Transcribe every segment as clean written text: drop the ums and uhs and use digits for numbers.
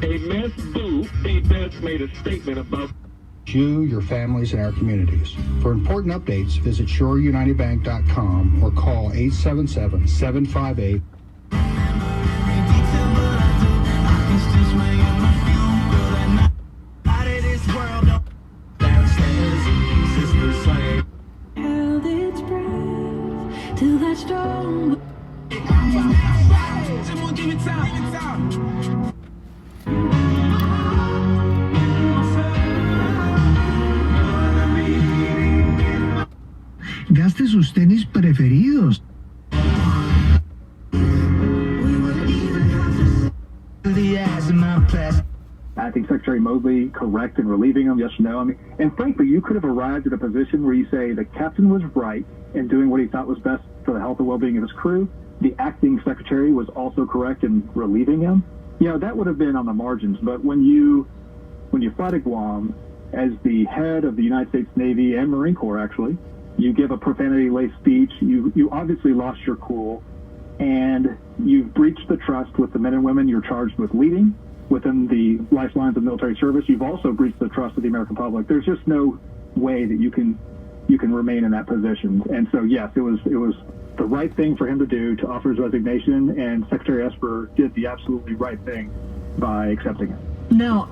A Ms. Boo just made a statement about you, your families, and our communities. For important updates, visit shoreunitedbank.com or call 877-758. Held its breath till that strong. Give it time. Gaste sus tenis preferidos. Acting Secretary Mobley correct in relieving him? Yes or no? I mean, and frankly, you could have arrived at a position where you say the captain was right in doing what he thought was best for the health and well-being of his crew. The acting secretary was also correct in relieving him. You know, that would have been on the margins. But when you fight at Guam as the head of the United States Navy and Marine Corps, actually, you give a profanity-laced speech. You obviously lost your cool, and you've breached the trust with the men and women you're charged with leading within the lifelines of military service. You've also breached the trust of the American public. There's just no way that you can remain in that position. And so, yes, it was the right thing for him to do to offer his resignation, and Secretary Esper did the absolutely right thing by accepting it. Now,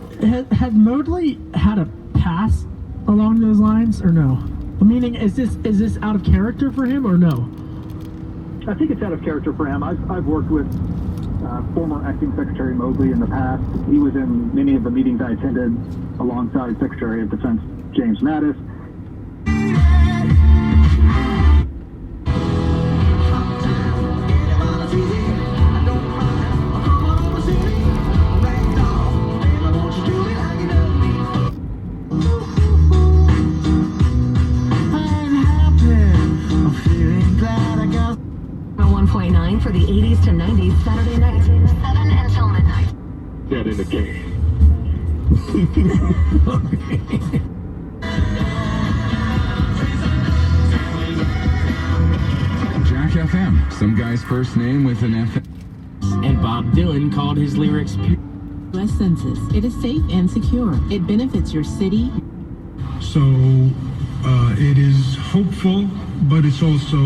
had Mobley had a pass along those lines, or no? Meaning, is this out of character for him, or no? I think it's out of character for him. I've worked with former Acting Secretary Mobley in the past. He was in many of the meetings I attended alongside Secretary of Defense James Mattis. For the 80s to 90s Saturday night, 7 until midnight. that in the game. Jack FM, some guy's first name with an F. And Bob Dylan called his lyrics U.S. Census. It is safe and secure. It benefits your city. So it is hopeful, but it's also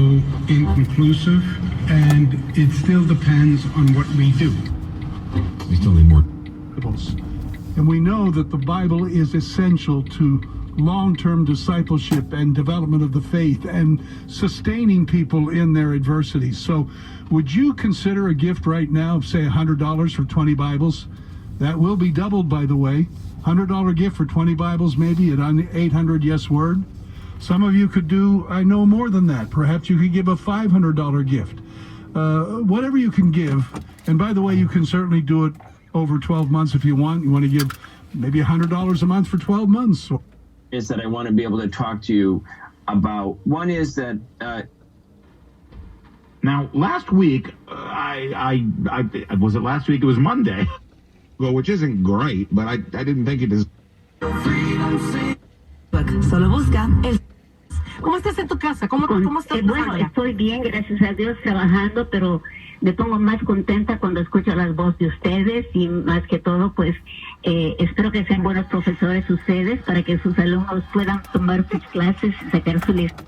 inconclusive, and it still depends on what we do. We still need more. And we know that the Bible is essential to long-term discipleship and development of the faith and sustaining people in their adversity. So would you consider a gift right now of, say, $100 for 20 Bibles? That will be doubled, by the way. $100 gift for 20 Bibles, maybe at 800 Yes Word. Some of you could do, I know, more than that. Perhaps you could give a $500 gift. Whatever you can give. And by the way, you can certainly do it over 12 months if you want. You want to give maybe $100 a month for 12 months. is that I want to be able to talk to you about. One is that now last week I was it last week? It was Monday. Well, which isn't great, but I didn't think it is. Solo busca el. ¿Cómo estás en tu casa? ¿Cómo estás? Bueno, estoy bien, gracias a Dios, trabajando, pero me pongo más contenta cuando escucho las voces de ustedes y más que todo, pues, espero que sean buenos profesores ustedes para que sus alumnos puedan tomar sus clases y sacar su lista.